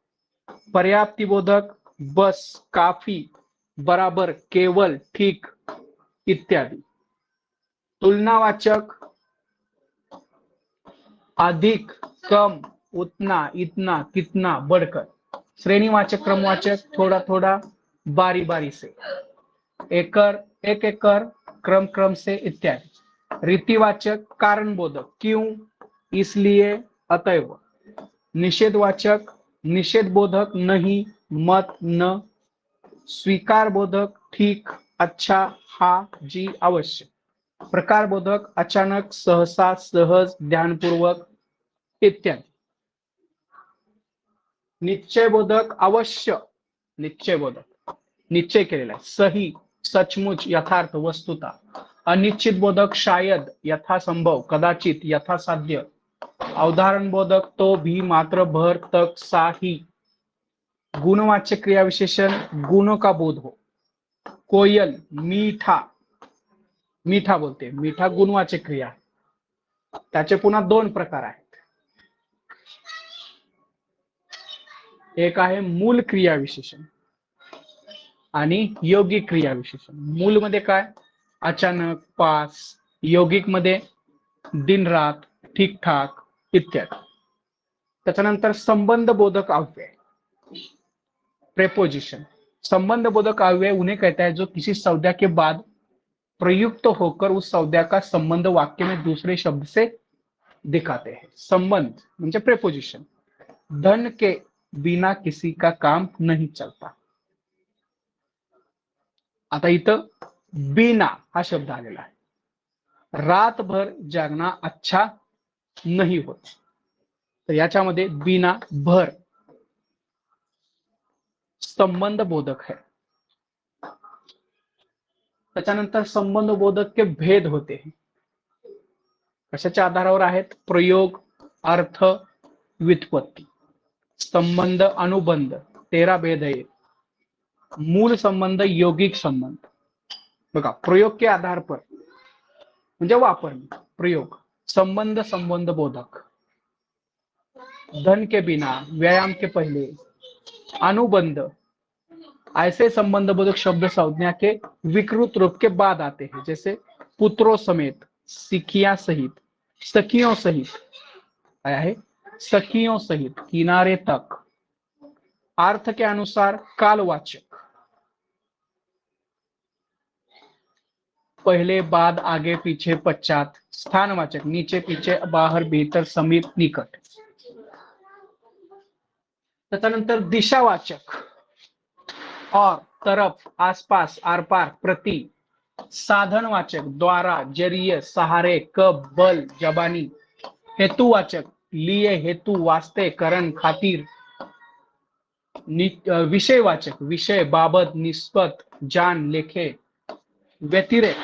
पर्याप्ति बोधक, बस, काफी, बराबर, केवल, ठीक, इत्यादि. तुलनावाचक अधिक, कम, उतना, इतना, कितना, बढ़कर. श्रेणीवाचक, क्रमवाचक थोड़ा थोड़ा, बारी बारी से. एकर, एक एकर, क्रम क्रम से, इत्यादि. रीतिवाचक कारण बोधक, क्यों, इसलिए, अतएव. निषेधवाचक निषेध बोधक, नहीं, मत, न. स्वीकार बोधक, ठीक, अच्छा, हा, जी, अवश्य. प्रकार बोधक अचानक, सहसा, सहज, ध्यानपूर्वक, इत्यादि. निश्चय बोधक अवश्य, निश्चय बोधक निश्चय केलेला आहे, सही, सचमुच, यथार्थ, वस्तुता. अनिश्चित बोधक शायद, यथासंभव, कदाचित, यथासाध्य. अवधारण बोधक तो भी, मात्र, भर, तक, सा, ही. गुणवाचक क्रिया विशेषण गुणों का बोध हो. कोयल मीठा, मीठा बोलते. मीठा गुणवाचक क्रिया आहे. त्याचे पुन्हा दोन प्रकार आहेत. एक आहे मूल क्रिया विशेषण आणि यौगिक क्रिया विशेषण. मूल मध्ये काय? अचानक, पास. यौगिक मध्ये दिन रात, ठीक ठाक इत्यादि. त्याच्यानंतर संबंध बोधक अव्यय, प्रेपोजिशन. संबंध बोधक अव्यय उन्हें कहता है जो किसी संज्ञा के बाद प्रयुक्त होकर उस संज्ञा का संबंध वाक्य में दूसरे शब्द से दिखाते हैं. संबंध म्हणजे प्रेपोजिशन. धन के बिना किसी का काम नहीं चलता. आता इथं बिना हा शब्द आलेला आहे. रात भर जागना अच्छा नहीं होत. तर याच्यामध्ये बिना भर संबंध बोधक है. त्याच्यानंतर संबंध बोधक के भेद होते हैं. कशाच्या आधारावर आहेत? प्रयोग, अर्थ, व्युत्पत्ती. संबंध, अनुबंध, 13 भेद आहे. मूल संबंध, यौगिक संबंध. बघा, प्रयोग के आधार पर म्हणजे वापरणे, प्रयोग. संबंध, संबंध बोधक. धन के बिना, व्यायाम के पहले. अनुबंध, ऐसे संबंध बोधक शब्द संज्ञा के विकृत रूप के बाद आते हैं, जैसे पुत्रों समेत, सिखिया सहित, सखियों सहित. आया है सखियों सहित, किनारे तक. अर्थ के अनुसार कालवाचक, पहले, बाद, आगे, पीछे, पश्चात. स्थानवाचक, नीचे, पीछे, बाहर, भीतर, समीप, निकट. त्याच्यानंतर दिशावाचक, और, तरफ, आसपास, आरपार, प्रति. साधनवाचक, द्वारा, जरिए, सहारे, कब, बल, जबानी. हेतुवाचक, लिए, हेतु, वास्ते, कारण, खातिर. विषयवाचक, विषय, बाबत, निस्बत, जान, लेखे. व्यतिरेक,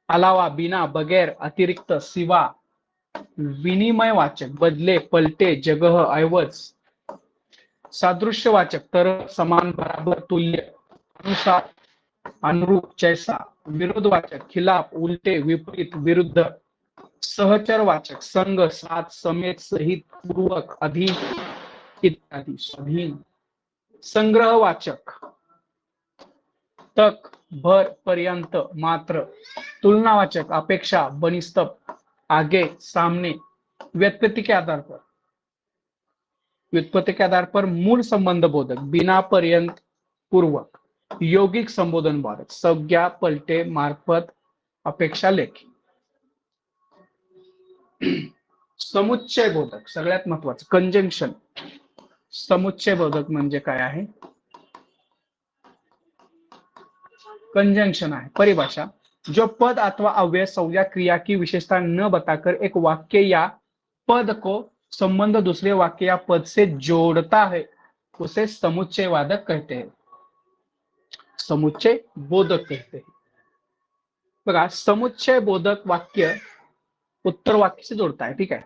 अलावा, बिना, बगैर, अतिरिक्त, सिवा. विनिमयवाचक, बदले, पलटे, जगह, ऐवज. सादृश्यवाचक, तरह, समान, बराबर, तुल्य, अनुसार, अनुरूप, जैसा. विरोधवाचक, खिलाफ, उल्टे, विपरीत, विरुद्ध. सहचरवाचक, संग, साथ, समेत, सहित, पूर्वक, अधीन इत्यादि, स्वाधीन. संग्रहवाचक, तक, भर, पर्यंत, मात्र. तुलनावाचक, अपेक्षा, बनिस्तप, आगे, सामने. व्युत्पत्ति के आधार पर, व्युत्पत्ति के आधार पर मूल संबंध बोधक, बिना, पर्यंत, पूर्वक. यौगिक संबोधन बोधक, संज्ञा, पलटे, मार्फत, अपेक्षा, लेखी. समुच्चय बोधक सगळ्यात महत्वाचं, कंजंक्शन. समुच्चय बोधक म्हणजे काय आहे? कंजंक्शन आहे. परिभाषा, जो पद अथवा अव्यय संज्ञा क्रिया की विशेषता न बताकर एक वाक्य या पद को संबंध दूसरे वाक्य या पद से जोड़ता है, उसे समुच्चय वादक कहते हैं, समुच्चय बोधक कहते हैं. बघा, समुच्चय बोधक वाक्य उत्तर वाक्य से जोड़ता है. ठीक आहे.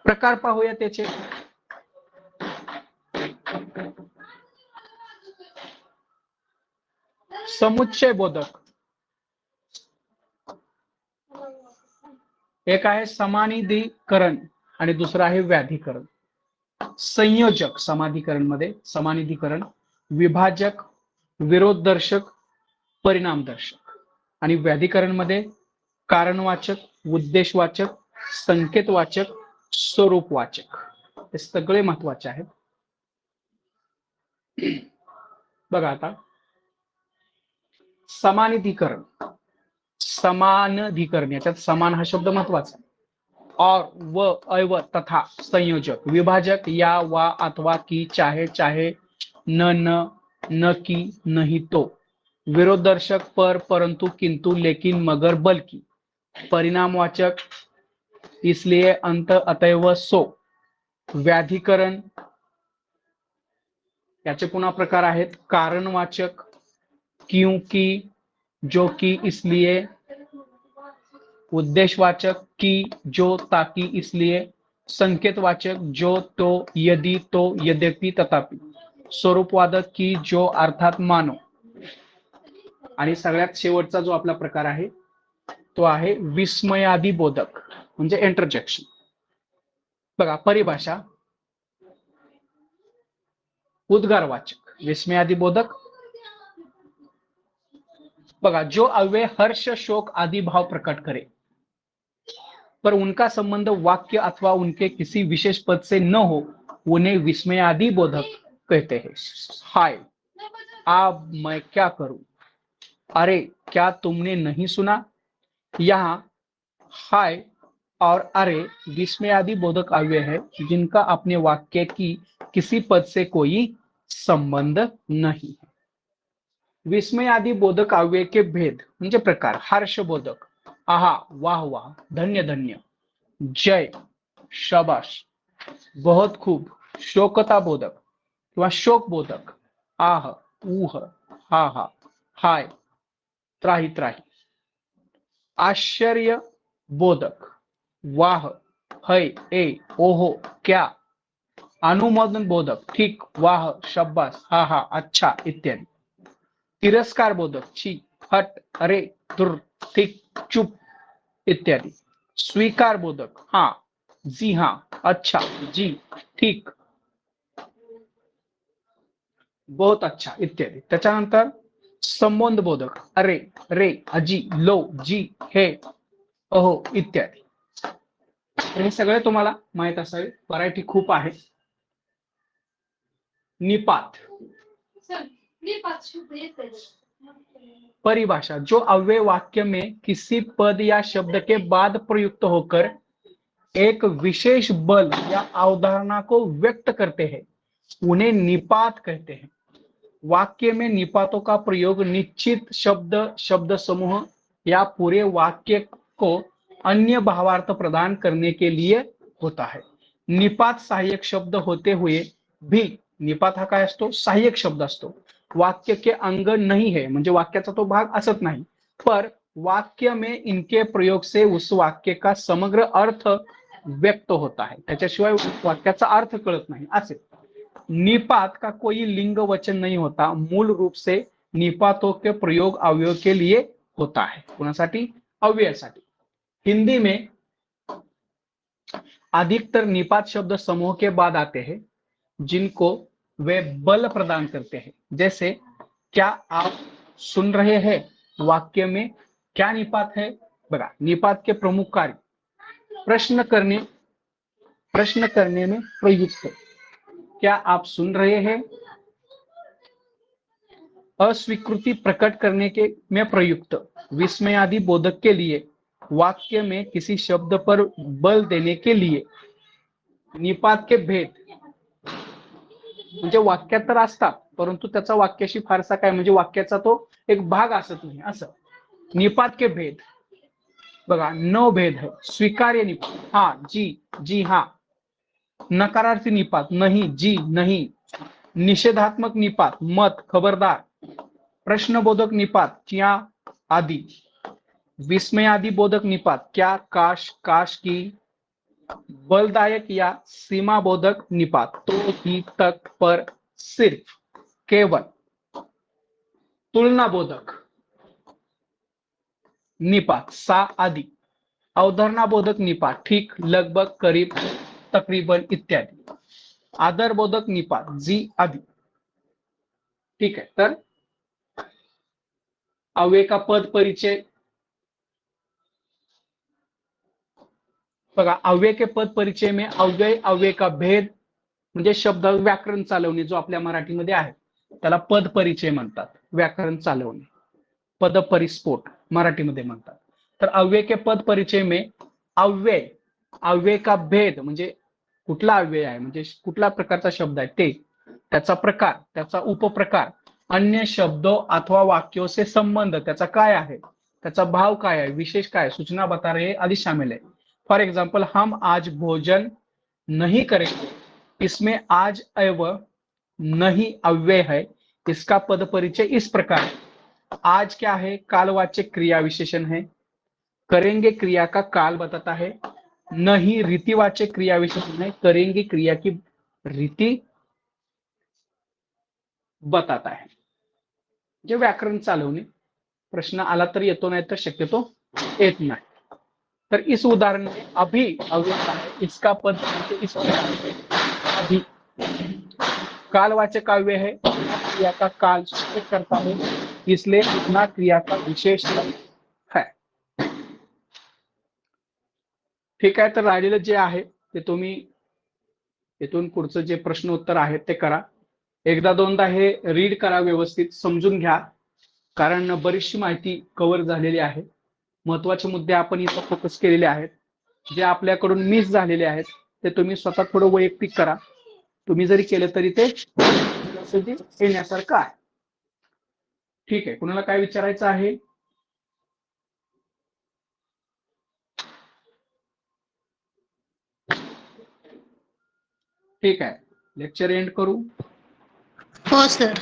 प्रकार पाहूया त्याचे. समुच्चय बोधक, एक आहे समानिधीकरण आणि दुसरा आहे व्याधिकरण. संयोजक समाधिकरण मध्ये समानिधीकरण, विभाजक, विरोधदर्शक, परिणामदर्शक. आणि व्याधिकरण मध्ये कारणवाचक, उद्देशवाचक, संकेतवाचक, स्वरूपवाचक. हे सगळे महत्वाचे आहेत. बघा आता समानिधीकरण, समानाधिकरण, याच्यात समान हा शब्द महत्वाचा आहे. और, व, अव, तथा. संयोजक, विभाजक, या, वा, अथवा, की, चाहे, चाहे, न, न की, नहीं तो. विरोधदर्शक, पर, परंतु, किंतु, लेकिन, मगर, बल्कि. परिणामवाचक, इसलिए, अंत, अतएव, सो. व्याधिकरण, याचे पुन्हा प्रकार आहेत. कारणवाचक, क्योंकि, जो कि, इसलिए. उद्देशवाचक, की, जो, ताकि, इसलिए. संकेतवाचक, जो, तो, यदि, तो, यद्यपि, तथापि. स्वरूपवादक, की, जो, अर्थात, मानो. आणि सगळ्यात शेवटचा जो आपला प्रकार आहे तो आहे विस्मयादी बोधक म्हणजे इंटरजेक्शन. बघा, परिभाषा, उद्गारवाचक, विस्मयादी बोधक, बघा, जो अव्यय हर्ष शोक आदि भाव प्रकट करे पर उनका संबंध वाक्य अथवा उनके किसी विशेष पद से न हो, उन्हें विस्मयादि बोधक कहते हैं। हाय, अब मैं क्या करूं, अरे क्या तुमने नहीं सुना। यहाँ हाय और अरे विस्मयादि बोधक अव्यय है जिनका अपने वाक्य की किसी पद से कोई संबंध नहीं है। विस्मयादि बोधक अव्यय के भेद म्हणजे प्रकार: हर्ष बोधक, आहा, वाह वाह, धन्य धन्य, जय, शाबाश, बहुत खूप, शोकता बोधक किंवा शोक बोधक, आह, ऊह, हा हा, हाय, त्राही त्राही. आश्चर्य बोधक, वाह, है, ए, ओहो, क्या. अनुमोदन बोधक, ठीक, वाह, शाबाश, हा हा, अच्छा इत्यादि. तिरस्कार बोधक, छी, हट, अरे, दुर, ठीक, चुप इत्यादि. स्वीकार बोधक, हाँ, जी हाँ, अच्छा, जी, ठीक, बहुत अच्छा इत्यादी. त्याच्यानंतर संबंध बोधक, अरे, रे, अजी, लो, जी, हे, अहो इत्यादी. हे सगळे तुम्हाला माहित असावे, व्हरायटी खूप आहे. निपात, परिभाषा: जो अव्यय वाक्य में किसी पद या शब्द के बाद प्रयुक्त होकर एक विशेष बल या अवधारणा को व्यक्त करते हैं, उन्हें निपात कहते हैं. वाक्य में निपातों का प्रयोग निश्चित शब्द शब्द समूह या पूरे वाक्य को अन्य भावार्थ प्रदान करने के लिए होता है. निपात सहाय्यक शब्द होते हुए भी, निपात हा काय असतो, सहाय्यक शब्द असतो, वाक्य के अंग नहीं है, म्हणजे वाक्याचा तो भाग असत नाही, पर वाक्य में इनके प्रयोग से उस वाक्य का समग्र अर्थ व्यक्त होता है, त्याच्याशिवाय वाक्याचा अर्थ कळत नाही असे. निपात का कोई लिंग वचन नहीं होता, मूल रूप से निपातों के प्रयोग अवयव के लिए होता है. कोणासाठी, अव्ययासाठी. हिंदी में अधिकतर निपात शब्द समूह के बाद आते हैं जिनको वे बल प्रदान करते हैं. जैसे क्या आप सुन रहे हैं, वाक्य में क्या निपात है. बघा, निपात के प्रमुख कार्य: प्रश्न करने में प्रयुक्त, क्या आप सुन रहे हैं. अस्वीकृति प्रकट करने के में प्रयुक्त, विस्मयादि बोधक के लिए, वाक्य में किसी शब्द पर बल देने के लिए. निपात के भेद म्हणजे वाक्यात तर असतात परंतु त्याचा वाक्याशी फारसा काय, म्हणजे वाक्याचा तो एक भाग असत नाही असं. निपात के भेद बघा, नौ भेद है. स्वीकार्य निपात, हाँ, जी, जी हाँ. नकारार्थी निपात, नहीं, जी नहीं. निषेधात्मक निपात, मत, खबरदार. प्रश्नबोधक निपात, क्या आदि. विस्मयादि बोधक निपात, क्या, काश, काश की. बलदायक या सीमा बोधक निपात, तो, ही, तक, पर, सिर्फ, केवल. तुलना बोधक निपात, सा आदि. अवधारणा बोधक निपात, ठीक, लगभग, करीब, तकरीबन इत्यादि. आदर बोधक निपात, जी आदि. ठीक आहे. तर अव्यय का पद परिचय बघा, अव्यय के पद परिचय में अव्यय, अव्यय का भेद म्हणजे शब्द व्याकरण चालवणे, जो आपल्या मराठीमध्ये आहे त्याला पद परिचय म्हणतात. व्याकरण चालवणे, पद परिस्फोट मराठीमध्ये म्हणतात. तर अव्यय के पद परिचय में अव्यय, अव्यय का भेद म्हणजे कुठला अव्यय आहे, म्हणजे कुठल्या प्रकारचा शब्द आहे ते, त्याचा प्रकार, त्याचा उपप्रकार, अन्य शब्दों अथवा वाक्यों से संबंध, त्याचा काय आहे, त्याचा भाव काय आहे, विशेष काय, सूचना बता रहे आदि शामिल है. फॉर एग्जाम्पल, हम आज भोजन नहीं करेंगे, इसमें आज एव नहीं अव्यय है. इसका पद परिचय इस प्रकार है. आज क्या है, कालवाचक क्रिया विशेषण है. करेंगे क्रिया का काल बताता है. नहीं रीतिवाचक क्रिया विशेषण है, करेंगे क्रिया की रीति बताता है. जे व्याकरण चालवणे, प्रश्न आला तर येतो, नाही तर शक्यतो येत नाही. तर इस उदाहरण में अभी अव्यय है, इसका पद इस प्रकार है. अभी कालवाचक अव्यय है, क्रिया का काल सूचित करता है, इसलिए इतना क्रिया का विशेषण है. ठीक आहे, तर राहिलेलं जे आहे ते तुम्ही इथून पुढचं जे प्रश्न उत्तर आहेत ते करा. एकदा दोनदा हे रीड करा, व्यवस्थित समजून घ्या, कारण बरीचशी माहिती कव्हर झालेली आहे. महत्वाचे मुद्दे आपण इथं फोकस केलेले आहेत. जे आपल्याकडून मिस झालेले आहेत ते तुम्ही स्वतः थोडं वैयक्तिक करा. तुम्ही जरी केलं तरी ते येण्यासारखं आहे. ठीक आहे, कुणाला काय विचारायचं आहे? ठीक आहे, लेक्चर एंड करू. हो सर.